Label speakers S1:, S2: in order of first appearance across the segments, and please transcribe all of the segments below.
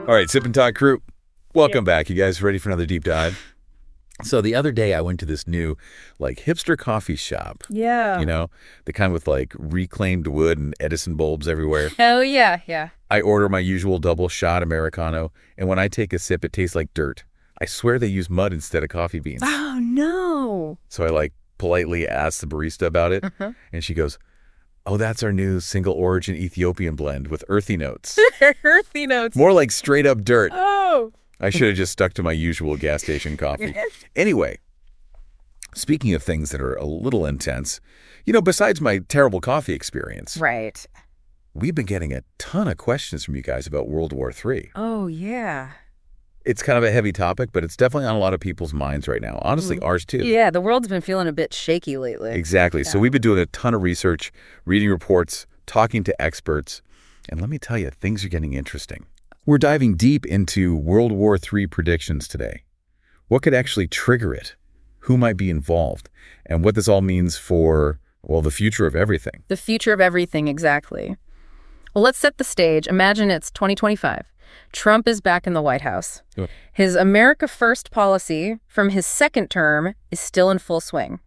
S1: All right, Sip and Talk crew, welcome back. You guys ready for another deep dive? So the other day I went to this new hipster coffee shop.
S2: Yeah.
S1: You know, the kind with reclaimed wood and Edison bulbs everywhere.
S2: Oh, yeah, yeah.
S1: I order my usual double shot Americano, and when I take a sip, it tastes like dirt. I swear they use mud instead of coffee beans.
S2: Oh, no.
S1: So I politely asked the barista about it, and she goes, "Oh, that's our new single origin Ethiopian blend with earthy notes."
S2: Earthy notes.
S1: More like straight up dirt.
S2: Oh.
S1: I should have just stuck to my usual gas station coffee. Anyway, speaking of things that are a little intense, besides my terrible coffee experience.
S2: Right.
S1: We've been getting a ton of questions from you guys about World War III.
S2: Oh, yeah.
S1: It's kind of a heavy topic, but it's definitely on a lot of people's minds right now. Honestly, ours too.
S2: Yeah, the world's been feeling a bit shaky lately.
S1: Exactly.
S2: Yeah.
S1: So we've been doing a ton of research, reading reports, talking to experts, and let me tell you, things are getting interesting. We're diving deep into World War III predictions today. What could actually trigger it? Who might be involved? And what this all means for, the future of everything.
S2: The future of everything, exactly. Well, let's set the stage. Imagine it's 2025. Trump is back in the White House.
S1: Oh.
S2: His America First policy from his second term is still in full swing.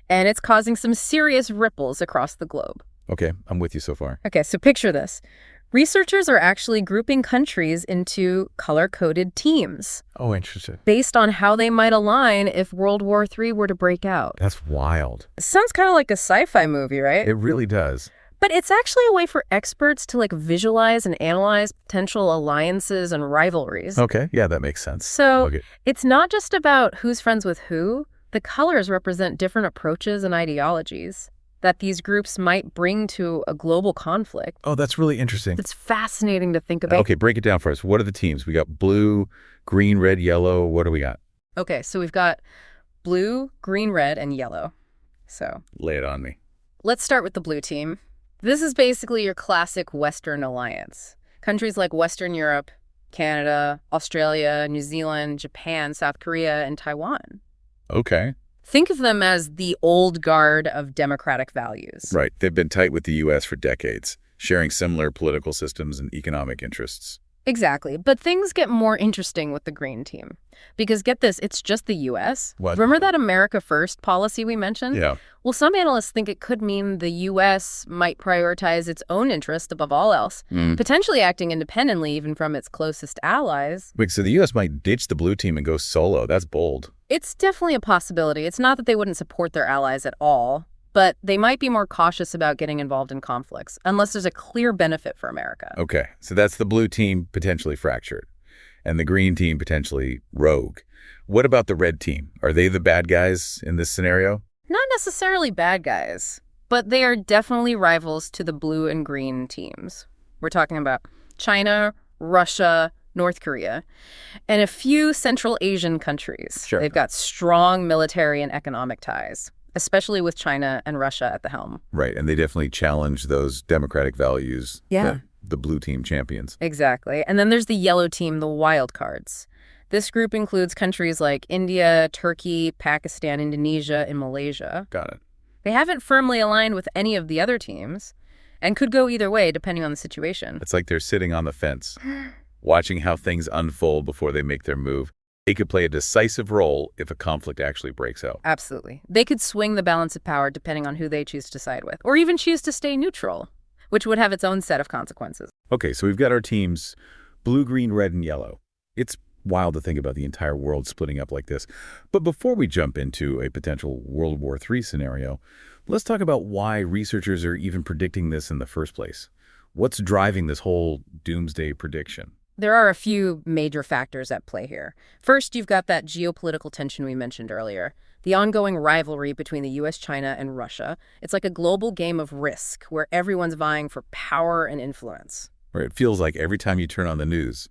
S2: And it's causing some serious ripples across the globe.
S1: Okay, I'm with you so far.
S2: Okay, so picture this. Researchers are actually grouping countries into color-coded teams.
S1: Oh, interesting.
S2: Based on how they might align if World War III were to break out.
S1: That's wild.
S2: Sounds kind of like a sci-fi movie, right?
S1: It really does.
S2: But it's actually a way for experts to visualize and analyze potential alliances and rivalries.
S1: Okay, yeah, that makes sense.
S2: So It's not just about who's friends with who. The colors represent different approaches and ideologies that these groups might bring to a global conflict.
S1: Oh, that's really interesting.
S2: It's fascinating to think about.
S1: Okay, break it down for us. What are the teams? We got blue, green, red, yellow. What do we got?
S2: Okay, so we've got blue, green, red, and yellow. So
S1: lay it on me.
S2: Let's start with the blue team. This is basically your classic Western alliance. Countries like Western Europe, Canada, Australia, New Zealand, Japan, South Korea, and Taiwan.
S1: Okay.
S2: Think of them as the old guard of democratic values.
S1: Right. They've been tight with the U.S. for decades, sharing similar political systems and economic interests.
S2: Exactly. But things get more interesting with the green team. Because get this, it's just the U.S.
S1: What?
S2: Remember that America First policy we mentioned?
S1: Yeah.
S2: Well, some analysts think it could mean the U.S. might prioritize its own interest above all else, potentially acting independently even from its closest allies.
S1: Wait, so the U.S. might ditch the blue team and go solo. That's bold.
S2: It's definitely a possibility. It's not that they wouldn't support their allies at all, but they might be more cautious about getting involved in conflicts, unless there's a clear benefit for America.
S1: Okay, so that's the blue team potentially fractured, and the green team potentially rogue. What about the red team? Are they the bad guys in this scenario?
S2: Not necessarily bad guys, but they are definitely rivals to the blue and green teams. We're talking about China, Russia, North Korea, and a few Central Asian countries.
S1: Sure.
S2: They've got strong military and economic ties, especially with China and Russia at the helm.
S1: Right, and they definitely challenge those democratic values that the blue team champions.
S2: Exactly. And then there's the yellow team, the wild cards. This group includes countries like India, Turkey, Pakistan, Indonesia, and Malaysia.
S1: Got it.
S2: They haven't firmly aligned with any of the other teams and could go either way depending on the situation.
S1: It's like they're sitting on the fence, watching how things unfold before they make their move. They could play a decisive role if a conflict actually breaks out.
S2: Absolutely. They could swing the balance of power depending on who they choose to side with, or even choose to stay neutral, which would have its own set of consequences.
S1: Okay, so we've got our teams, blue, green, red, and yellow. It's wild to think about the entire world splitting up like this. But before we jump into a potential World War III scenario, let's talk about why researchers are even predicting this in the first place. What's driving this whole doomsday prediction?
S2: There are a few major factors at play here. First, you've got that geopolitical tension we mentioned earlier. The ongoing rivalry between the U.S., China, and Russia. It's like a global game of risk where everyone's vying for power and influence.
S1: Or it feels like every time you turn on the news,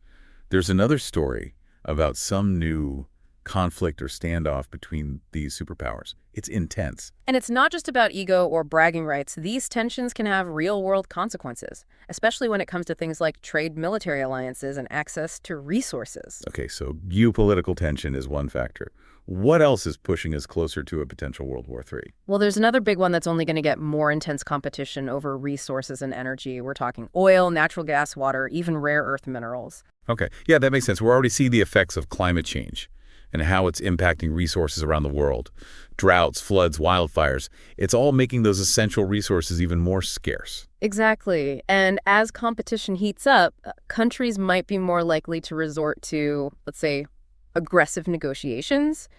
S1: there's another story about some new conflict or standoff between these superpowers. It's intense.
S2: And it's not just about ego or bragging rights. These tensions can have real-world consequences, especially when it comes to things like trade military alliances and access to resources.
S1: Okay, so geopolitical tension is one factor. What else is pushing us closer to a potential World War III?
S2: Well, there's another big one that's only going to get more intense competition over resources and energy. We're talking oil, natural gas, water, even rare earth minerals.
S1: Okay. Yeah, that makes sense. We're already seeing the effects of climate change and how it's impacting resources around the world. Droughts, floods, wildfires. It's all making those essential resources even more scarce.
S2: Exactly. And as competition heats up, countries might be more likely to resort to, let's say, aggressive negotiations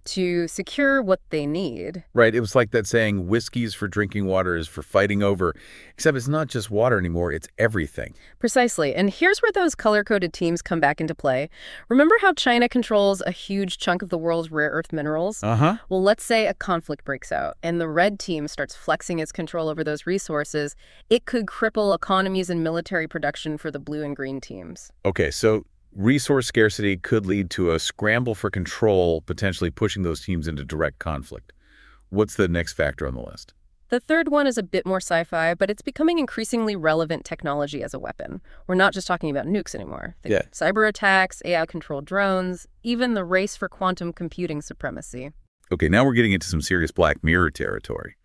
S2: to secure what they need.
S1: Right. It was like that saying, whiskey's for drinking, water is for fighting over. Except it's not just water anymore, it's everything.
S2: Precisely. And here's where those color-coded teams come back into play. Remember how China controls a huge chunk of the world's rare earth minerals?
S1: Uh-huh.
S2: Well, let's say a conflict breaks out and the red team starts flexing its control over those resources. It could cripple economies and military production for the blue and green teams.
S1: Okay, so resource scarcity could lead to a scramble for control, potentially pushing those teams into direct conflict. What's the next factor on the list?
S2: The third one is a bit more sci-fi, but it's becoming increasingly relevant technology as a weapon. We're not just talking about nukes anymore. Think cyber attacks, AI-controlled drones, even the race for quantum computing supremacy.
S1: Okay, now we're getting into some serious Black Mirror territory.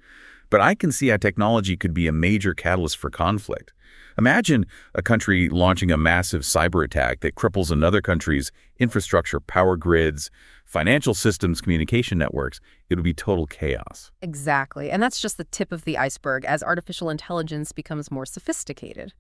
S1: But I can see how technology could be a major catalyst for conflict. Imagine a country launching a massive cyber attack that cripples another country's infrastructure, power grids, financial systems, communication networks. It would be total chaos.
S2: Exactly. And that's just the tip of the iceberg as artificial intelligence becomes more sophisticated.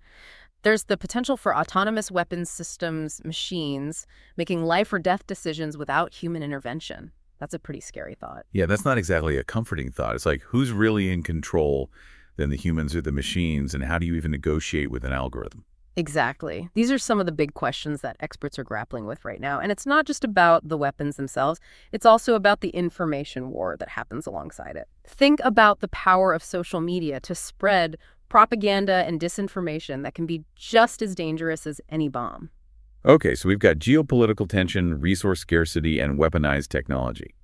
S2: There's the potential for autonomous weapons systems, machines, making life or death decisions without human intervention. That's a pretty scary thought.
S1: Yeah, that's not exactly a comforting thought. It's like, who's really in control? Than the humans or the machines, and how do you even negotiate with an algorithm?
S2: Exactly. These are some of the big questions that experts are grappling with right now. And it's not just about the weapons themselves. It's also about the information war that happens alongside it. Think about the power of social media to spread propaganda and disinformation that can be just as dangerous as any bomb.
S1: Okay, so we've got geopolitical tension, resource scarcity, and weaponized technology.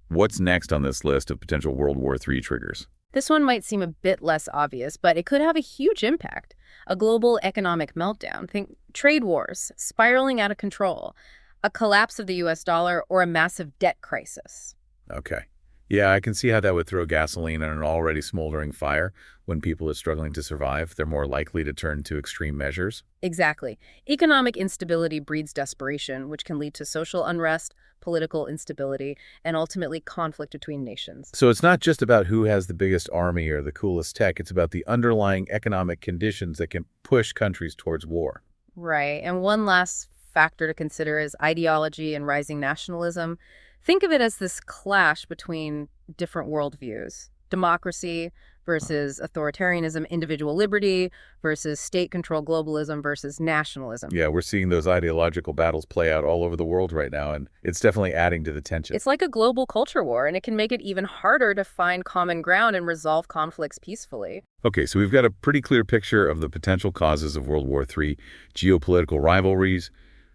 S1: What's next on this list of potential World War III triggers?
S2: This one might seem a bit less obvious, but it could have a huge impact. A global economic meltdown. Think trade wars, spiraling out of control, a collapse of the US dollar, or a massive debt crisis.
S1: Okay. Yeah, I can see how that would throw gasoline on an already smoldering fire. When people are struggling to survive, they're more likely to turn to extreme measures.
S2: Exactly. Economic instability breeds desperation, which can lead to social unrest, political instability, and ultimately conflict between nations.
S1: So it's not just about who has the biggest army or the coolest tech. It's about the underlying economic conditions that can push countries towards war.
S2: Right. And one last factor to consider is ideology and rising nationalism. Think of it as this clash between different worldviews. Democracy versus authoritarianism, individual liberty versus state-controlled globalism versus nationalism.
S1: Yeah, we're seeing those ideological battles play out all over the world right now, and it's definitely adding to the tension.
S2: It's like a global culture war, and it can make it even harder to find common ground and resolve conflicts peacefully.
S1: Okay, so we've got a pretty clear picture of the potential causes of World War III: geopolitical rivalries,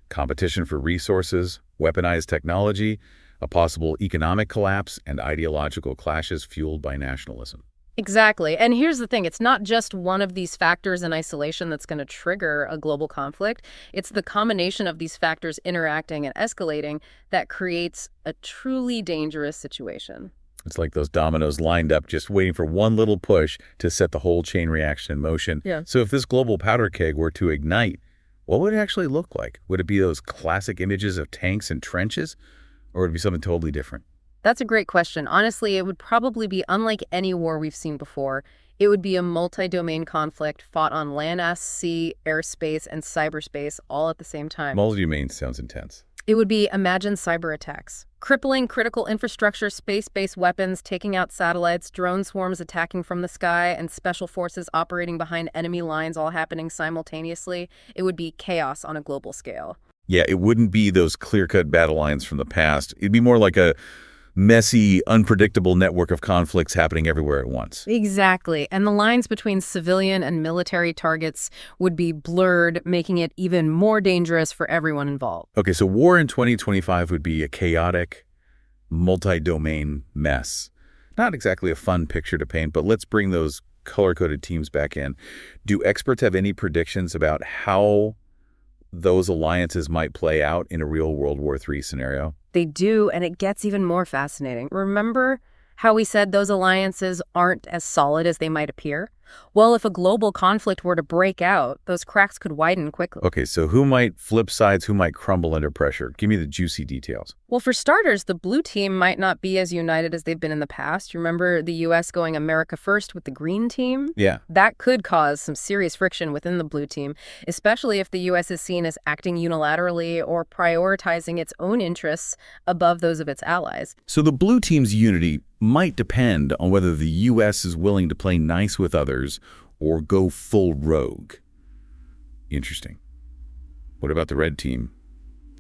S1: competition for resources, weaponized technology, a possible economic collapse, and ideological clashes fueled by nationalism.
S2: Exactly. And here's the thing. It's not just one of these factors in isolation that's going to trigger a global conflict. It's the combination of these factors interacting and escalating that creates a truly dangerous situation.
S1: It's like those dominoes lined up, just waiting for one little push to set the whole chain reaction in motion.
S2: Yeah.
S1: So if this global powder keg were to ignite, what would it actually look like? Would it be those classic images of tanks and trenches? Or would it be something totally different?
S2: That's a great question. Honestly, it would probably be unlike any war we've seen before. It would be a multi-domain conflict fought on land, sea, airspace, and cyberspace all at the same time.
S1: Multi-domain sounds intense.
S2: It would be, imagine cyber attacks. Crippling critical infrastructure, space-based weapons, taking out satellites, drone swarms attacking from the sky, and special forces operating behind enemy lines all happening simultaneously. It would be chaos on a global scale.
S1: Yeah, it wouldn't be those clear-cut battle lines from the past. It'd be more like a messy, unpredictable network of conflicts happening everywhere at once.
S2: Exactly. And the lines between civilian and military targets would be blurred, making it even more dangerous for everyone involved.
S1: Okay, so war in 2025 would be a chaotic, multi-domain mess. Not exactly a fun picture to paint, but let's bring those color-coded teams back in. Do experts have any predictions about how those alliances might play out in a real World War III scenario?
S2: They do, and it gets even more fascinating. Remember how we said those alliances aren't as solid as they might appear? Well, if a global conflict were to break out, those cracks could widen quickly.
S1: Okay, so who might flip sides, who might crumble under pressure? Give me the juicy details.
S2: Well, for starters, the blue team might not be as united as they've been in the past. You remember the U.S. going America first with the green team?
S1: Yeah.
S2: That could cause some serious friction within the blue team, especially if the U.S. is seen as acting unilaterally or prioritizing its own interests above those of its allies.
S1: So the blue team's unity might depend on whether the U.S. is willing to play nice with others or go full rogue. Interesting. What about the red team?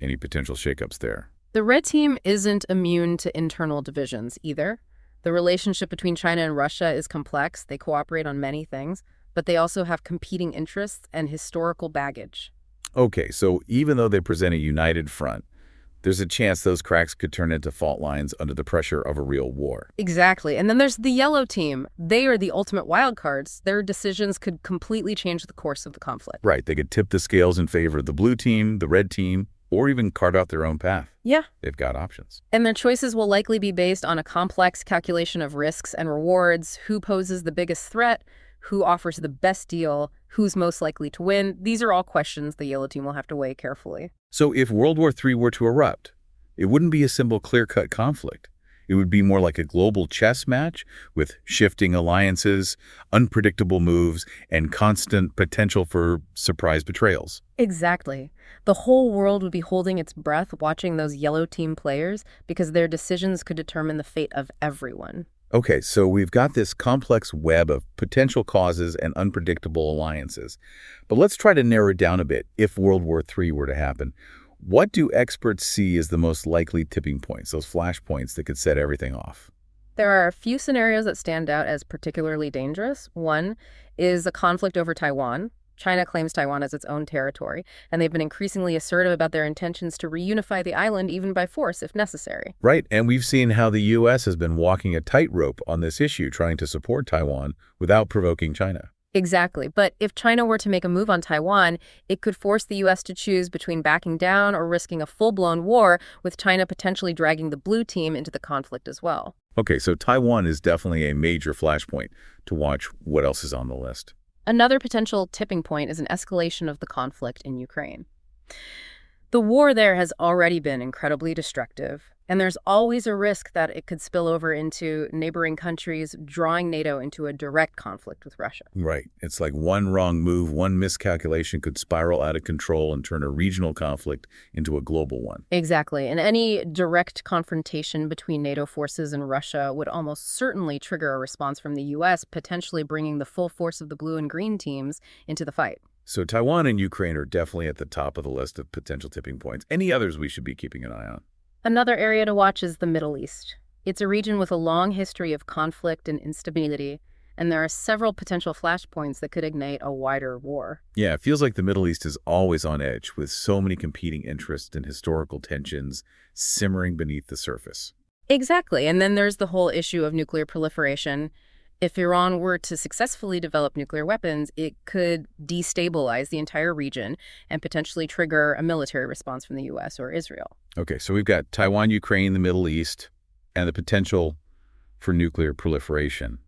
S1: Any potential shakeups there?
S2: The red team isn't immune to internal divisions either. The relationship between China and Russia is complex. They cooperate on many things, but they also have competing interests and historical baggage.
S1: Okay, so even though they present a united front, there's a chance those cracks could turn into fault lines under the pressure of a real war.
S2: Exactly. And then there's the yellow team. They are the ultimate wild cards. Their decisions could completely change the course of the conflict.
S1: Right, they could tip the scales in favor of the blue team, the red team, or even carve out their own path.
S2: Yeah.
S1: They've got options.
S2: And their choices will likely be based on a complex calculation of risks and rewards, who poses the biggest threat, who offers the best deal, who's most likely to win. These are all questions the yellow team will have to weigh carefully.
S1: So if World War III were to erupt, it wouldn't be a simple clear-cut conflict. It would be more like a global chess match with shifting alliances, unpredictable moves, and constant potential for surprise betrayals.
S2: Exactly. The whole world would be holding its breath watching those yellow team players because their decisions could determine the fate of everyone.
S1: Okay, so we've got this complex web of potential causes and unpredictable alliances. But let's try to narrow it down a bit if World War III were to happen. What do experts see as the most likely tipping points, those flashpoints that could set everything off?
S2: There are a few scenarios that stand out as particularly dangerous. One is a conflict over Taiwan. China claims Taiwan as its own territory, and they've been increasingly assertive about their intentions to reunify the island even by force if necessary.
S1: Right, and we've seen how the U.S. has been walking a tightrope on this issue, trying to support Taiwan without provoking China.
S2: Exactly. But if China were to make a move on Taiwan, it could force the U.S. to choose between backing down or risking a full-blown war, with China potentially dragging the blue team into the conflict as well.
S1: Okay, so Taiwan is definitely a major flashpoint to watch. What else is on the list?
S2: Another potential tipping point is an escalation of the conflict in Ukraine. The war there has already been incredibly destructive, and there's always a risk that it could spill over into neighboring countries, drawing NATO into a direct conflict with Russia.
S1: Right. It's like one wrong move, one miscalculation could spiral out of control and turn a regional conflict into a global one.
S2: Exactly. And any direct confrontation between NATO forces and Russia would almost certainly trigger a response from the U.S., potentially bringing the full force of the blue and green teams into the fight.
S1: So Taiwan and Ukraine are definitely at the top of the list of potential tipping points. Any others we should be keeping an eye on?
S2: Another area to watch is the Middle East. It's a region with a long history of conflict and instability, and there are several potential flashpoints that could ignite a wider war.
S1: Yeah, it feels like the Middle East is always on edge, with so many competing interests and historical tensions simmering beneath the surface.
S2: Exactly. And then there's the whole issue of nuclear proliferation. If Iran were to successfully develop nuclear weapons, it could destabilize the entire region and potentially trigger a military response from the U.S. or Israel.
S1: Okay, so we've got Taiwan, Ukraine, the Middle East, and the potential for nuclear proliferation.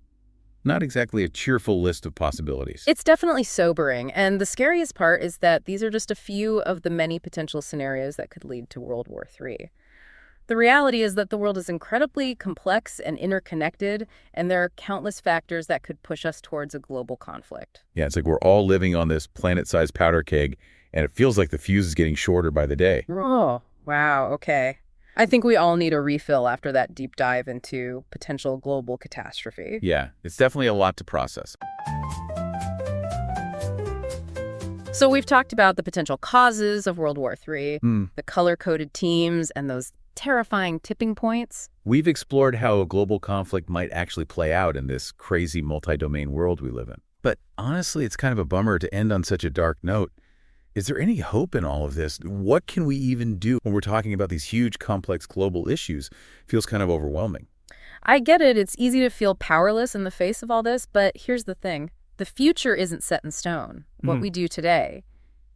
S1: Not exactly a cheerful list of possibilities.
S2: It's definitely sobering, and the scariest part is that these are just a few of the many potential scenarios that could lead to World War III. The reality is that the world is incredibly complex and interconnected, and there are countless factors that could push us towards a global conflict.
S1: Yeah, it's like we're all living on this planet-sized powder keg, and it feels like the fuse is getting shorter by the day.
S2: Oh, wow, okay. I think we all need a refill after that deep dive into potential global catastrophe.
S1: Yeah, it's definitely a lot to process.
S2: So we've talked about the potential causes of World War III, the color-coded teams, and those terrifying tipping points.
S1: We've explored how a global conflict might actually play out in this crazy multi-domain world we live in. But honestly, it's kind of a bummer to end on such a dark note. Is there any hope in all of this? What can we even do when we're talking about these huge, complex global issues? It feels kind of overwhelming.
S2: I get it. It's easy to feel powerless in the face of all this, but here's the thing. The future isn't set in stone. What we do today,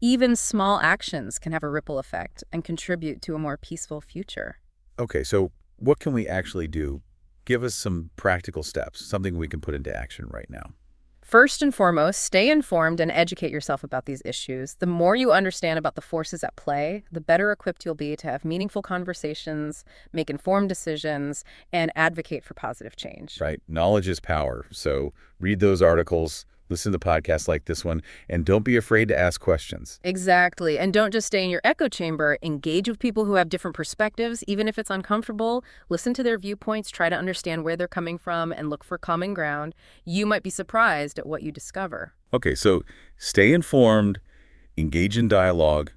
S2: even small actions can have a ripple effect and contribute to a more peaceful future.
S1: Okay, so what can we actually do? Give us some practical steps, something we can put into action right now.
S2: First and foremost, stay informed and educate yourself about these issues. The more you understand about the forces at play, the better equipped you'll be to have meaningful conversations, make informed decisions, and advocate for positive change.
S1: Right. Knowledge is power. So read those articles, listen to podcasts like this one, and don't be afraid to ask questions.
S2: Exactly. And don't just stay in your echo chamber. Engage with people who have different perspectives, even if it's uncomfortable. Listen to their viewpoints, try to understand where they're coming from, and look for common ground. You might be surprised at what you discover.
S1: Okay, so stay informed, engage in dialogue,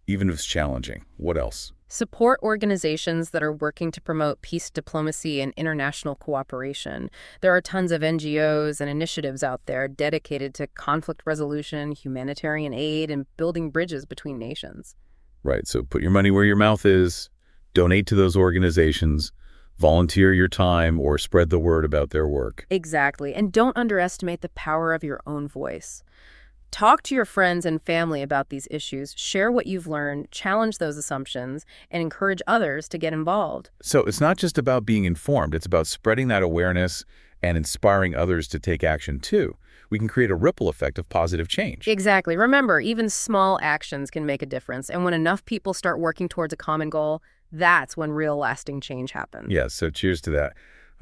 S1: even if it's challenging. What else?
S2: Support organizations that are working to promote peace diplomacy and international cooperation. There are tons of NGOs and initiatives out there dedicated to conflict resolution, humanitarian aid, and building bridges between nations.
S1: Right, so put your money where your mouth is, donate to those organizations, volunteer your time, or spread the word about their work.
S2: Exactly, and don't underestimate the power of your own voice. Talk to your friends and family about these issues, share what you've learned, challenge those assumptions, and encourage others to get involved.
S1: So it's not just about being informed, it's about spreading that awareness and inspiring others to take action too. We can create a ripple effect of positive change.
S2: Exactly. Remember, even small actions can make a difference, and when enough people start working towards a common goal, that's when real lasting change happens.
S1: Yes, so cheers to that.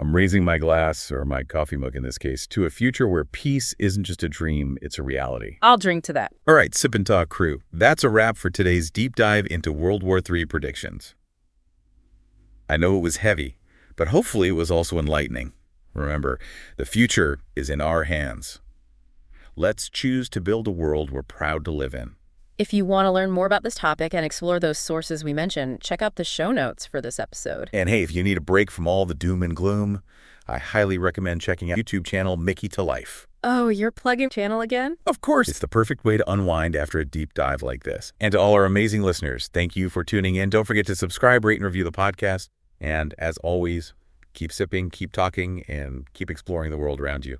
S1: I'm raising my glass, or my coffee mug in this case, to a future where peace isn't just a dream, it's a reality.
S2: I'll drink to that.
S1: All right, Sip and Talk crew, that's a wrap for today's deep dive into World War III predictions. I know it was heavy, but hopefully it was also enlightening. Remember, the future is in our hands. Let's choose to build a world we're proud to live in.
S2: If you want to learn more about this topic and explore those sources we mentioned, check out the show notes for this episode.
S1: And hey, if you need a break from all the doom and gloom, I highly recommend checking out YouTube channel Mickeytolife.
S2: Oh, you're plugging channel again?
S1: Of course, it's the perfect way to unwind after a deep dive like this. And to all our amazing listeners, thank you for tuning in. Don't forget to subscribe, rate, and review the podcast. And as always, keep sipping, keep talking, and keep exploring the world around you.